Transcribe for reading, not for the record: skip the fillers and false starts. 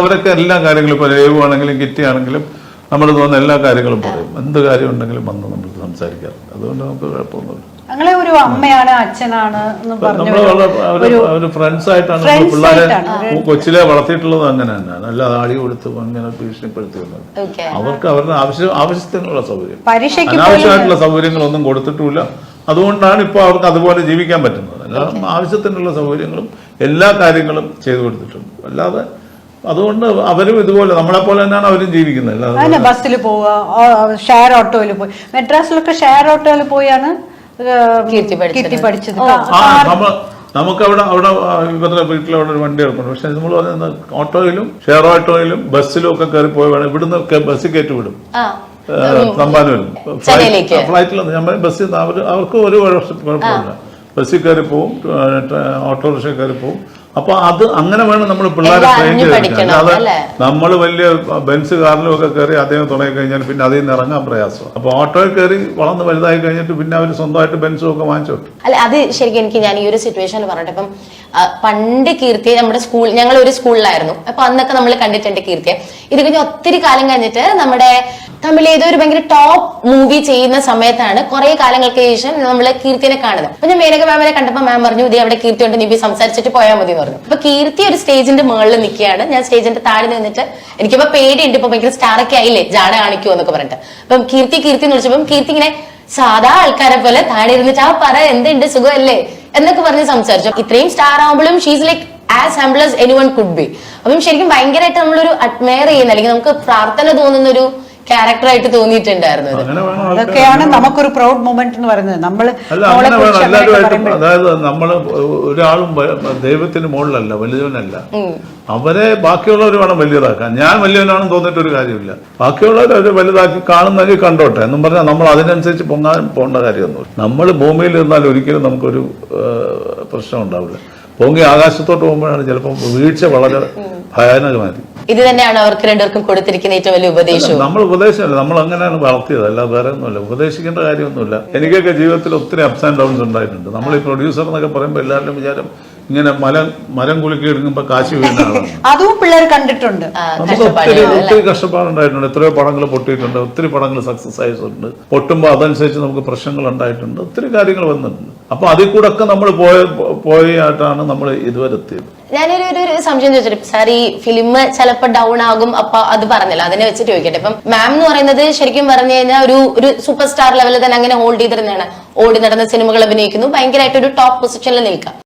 അവരൊക്കെ എല്ലാ കാര്യങ്ങളും ഇപ്പോൾ ലൈവ് ആണെങ്കിലും കിറ്റി ആണെങ്കിലും നമ്മൾ തോന്നുന്ന എല്ലാ കാര്യങ്ങളും പറയും. എന്ത് കാര്യം ഉണ്ടെങ്കിലും വന്ന് നമ്മൾ സംസാരിക്കാറുണ്ട്. അതുകൊണ്ട് നമുക്ക് കുഴപ്പമൊന്നുമില്ല. ഞങ്ങളെ ഒരു അമ്മയാണ് അച്ഛനാണ് നമ്മള് ഫ്രണ്ട്സ് ആയിട്ടാണ് പിള്ളേരെ കൊച്ചിലെ വളർത്തിയിട്ടുള്ളത്. അങ്ങനെ തന്നെയാണ്. അല്ലാതെ ആടി കൊടുത്ത് അങ്ങനെ ഭീഷണിപ്പെടുത്തിയുള്ളത്. അവർക്ക് അവരുടെ ആവശ്യത്തിനുള്ള സൗകര്യം, അനാവശ്യമായിട്ടുള്ള സൗകര്യങ്ങളൊന്നും കൊടുത്തിട്ടില്ല. അതുകൊണ്ടാണ് ഇപ്പോൾ അവർക്ക് അതുപോലെ ജീവിക്കാൻ പറ്റുന്നത്. അല്ലാതെ ആവശ്യത്തിനുള്ള സൗകര്യങ്ങളും എല്ലാ കാര്യങ്ങളും ചെയ്തു കൊടുത്തിട്ടുണ്ട്. അല്ലാതെ അതുകൊണ്ട് അവരും ഇതുപോലെ നമ്മളെ പോലെ തന്നെയാണ് അവരും ജീവിക്കുന്നത്. അല്ലാതെ ബസ്സിൽ പോവുക, ഷെയർ ഓട്ടോയിൽ പോയി, മെഡ്രാസിലൊക്കെ ഷെയർ ഓട്ടോയിൽ പോയാണ് കീർത്തി പഠിച്ചത്. നമുക്ക് അവിടെ ഇവരുടെ വീട്ടിലവിടെ ഒരു വണ്ടി എടുക്കണം. പക്ഷെ നമ്മൾ പറയുന്നത് ഓട്ടോയിലും ഷെയർ ഓട്ടോയിലും ബസ്സിലും ഒക്കെ കയറി പോയി വേണം. ഇവിടുന്ന് ബസ്സിൽ കയറ്റി വിടും. തമ്പാനൂരും ഫ്ലൈറ്റിലൊന്നും നമ്മൾ ബസ്സിൽ അവർക്ക് ഒരു കുഴപ്പമില്ല. ബസ്സിൽ കയറി പോവും, ഓട്ടോറിക്ഷ കയറി പോവും. അപ്പൊ അത് അങ്ങനെ വേണം നമ്മൾ പിള്ളേരെ ട്രെയിൻ ചെയ്തെടുക്കാൻ. അല്ലാതെ നമ്മൾ വലിയ ബെൻസ് കാറിലും ഒക്കെ കയറി അദ്ദേഹം തുടങ്ങി കഴിഞ്ഞാൽ പിന്നെ അതിൽ നിന്ന് ഇറങ്ങാൻ പ്രയാസം. അപ്പൊ ഓട്ടോയിൽ കയറി വളർന്ന് വലുതായി കഴിഞ്ഞിട്ട് പിന്നെ അവർ സ്വന്തമായിട്ട് ബെൻസും ഒക്കെ വാങ്ങിച്ചു. അല്ല, അത് ശരിക്കും എനിക്ക് ഞാൻ ഈ ഒരു സിറ്റുവേഷനിൽ പറഞ്ഞിട്ട്, ഇപ്പം പണ്ട് കീർത്തിയെ നമ്മുടെ ഞങ്ങൾ ഒരു സ്കൂളിലായിരുന്നു. അപ്പൊ അന്നൊക്കെ നമ്മൾ കണ്ടിട്ടുണ്ട് കീർത്തിയെ. ഇത് കഴിഞ്ഞ് ഒത്തിരി കാലം കഴിഞ്ഞിട്ട് നമ്മുടെ തമിഴ് ഏതോ ഒരു ഭയങ്കര ടോപ്പ് മൂവി ചെയ്യുന്ന സമയത്താണ് കുറെ കാലങ്ങൾക്ക് ശേഷം നമ്മള് കീർത്തിനെ കാണുന്നത്. അപ്പൊ ഞാൻ മേനക മാമിനെ കണ്ടപ്പോ മാം പറഞ്ഞു, ഇത് അവിടെ കീർത്തി കൊണ്ട് നീ സംസാരിച്ചിട്ട് പോയാൽ മതി എന്ന് പറഞ്ഞു. അപ്പൊ കീർത്തി ഒരു സ്റ്റേജിന്റെ മുകളിൽ നിൽക്കുകയാണ്, ഞാൻ സ്റ്റേജിന്റെ താഴെ നിന്നിട്ട് എനിക്കിപ്പോ പേടിയുണ്ട്. ഇപ്പൊ ഭയങ്കര സ്റ്റാറൊക്കെ ആയില്ലേ, ജാട കാണിക്കുമോ എന്നൊക്കെ പറഞ്ഞിട്ട്. അപ്പം കീർത്തി എന്ന് വിളിച്ചപ്പം കീർത്തി ഇങ്ങനെ സാധാ ആൾക്കാരെ പോലെ താഴെ ഇരുന്നിട്ട് പറ എന്തുണ്ട് സുഖമല്ലേ എന്നൊക്കെ പറഞ്ഞ് സംസാരിച്ചു. ഇത്രയും സ്റ്റാർ ആവുമ്പോഴും she's like as humble as anyone could be. അപ്പം ശരിക്കും ഭയങ്കരമായിട്ട് നമ്മളൊരു അഡ്മയർ ചെയ്യുന്ന, അല്ലെങ്കിൽ നമുക്ക് പ്രാർത്ഥന തോന്നുന്ന ഒരു ക്യാരക്ടറായിട്ട് തോന്നിയിട്ടുണ്ടായിരുന്നു. അതൊക്കെയാണ് നമുക്കൊരു പ്രൗഡ് മൊമെന്റ് എന്ന് പറയുന്നത്. അതായത് നമ്മള് ഒരാളും ദൈവത്തിന് മുകളിലല്ല, വലിയവനല്ല. അവരെ ബാക്കിയുള്ളവർ വേണം വലിയതാക്കാൻ. ഞാൻ വലിയവനാണെന്ന് തോന്നിയിട്ട് ഒരു കാര്യമില്ല. ബാക്കിയുള്ളവർ അവർ വലുതാക്കി കാണുന്നെങ്കിൽ കണ്ടോട്ടെ എന്നും പറഞ്ഞാൽ നമ്മൾ അതിനനുസരിച്ച് പോകേണ്ട കാര്യമൊന്നുമില്ല. നമ്മൾ ഭൂമിയിൽ ഇരുന്നാൽ ഒരിക്കലും നമുക്കൊരു പ്രശ്നം ഉണ്ടാവില്ല. പൊങ്ങി ആകാശത്തോട്ട് പോകുമ്പോഴാണ് ചിലപ്പോൾ വീഴ്ച വളരെ ഭയാനകമായിരിക്കും. ഇത് തന്നെയാണ് അവർക്ക് രണ്ടുപേർക്കും കൊടുത്തിരിക്കുന്ന ഏറ്റവും വലിയ ഉപദേശം. നമ്മൾ ഉപദേശമല്ല, നമ്മൾ അങ്ങനെയാണ് വളർത്തിയത്, അല്ലാതെ വേറെ ഒന്നുമില്ല. ഉപദേശിക്കേണ്ട കാര്യമൊന്നുമില്ല. എനിക്കൊക്കെ ജീവിതത്തിൽ ഒത്തിരി അപ്സ് ആൻഡ് ഡൗൺസ് ഉണ്ടായിട്ടുണ്ട്. നമ്മൾ ഈ പ്രൊഡ്യൂസർ എന്നൊക്കെ പറയുമ്പോൾ എല്ലാവരുടെയും വിചാരം ഇങ്ങനെ മരം കുലുക്കി എടുക്കുമ്പോൾ കാശി വീഴുന്ന ആളാണ്. അതും പിള്ളേർ കണ്ടിട്ടുണ്ട്. നമുക്ക് ഒത്തിരി കഷ്ടപ്പാടുണ്ടായിട്ടുണ്ട്. എത്രയോ പടങ്ങൾ പൊട്ടിയിട്ടുണ്ട്, ഒത്തിരി പടങ്ങൾ സക്സസ് ആയിട്ടുണ്ട്. പൊട്ടുമ്പോൾ അതനുസരിച്ച് നമുക്ക് പ്രശ്നങ്ങൾ ഉണ്ടായിട്ടുണ്ട്, ഒത്തിരി കാര്യങ്ങൾ വന്നിട്ടുണ്ട്. അപ്പൊ അതിൽ കൂടെ ഒക്കെ നമ്മൾ പോയിട്ടാണ് നമ്മൾ ഇതുവരെ എത്തിയത്. ഞാനൊരു സംശയം ചോദിച്ചിട്ട് സാർ, ഈ ഫിലിം ചിലപ്പോ ഡൗൺ ആകും, അപ്പൊ അത് പറഞ്ഞല്ലോ, അതിനെ വെച്ചിട്ട് ചോദിക്കട്ടെ. ഇപ്പം മാം എന്ന് പറയുന്നത് ശരിക്കും പറഞ്ഞു കഴിഞ്ഞാൽ ഒരു സൂപ്പർ സ്റ്റാർ ലെവലിൽ തന്നെ അങ്ങനെ ഹോൾഡ് ചെയ്തിരുന്നതാണ്. ഓടി നടന്ന സിനിമകൾ അഭിനയിക്കുന്നു, ഭയങ്കരമായിട്ട് ഒരു ടോപ്പ് പൊസിഷനിൽ നിൽക്കാം.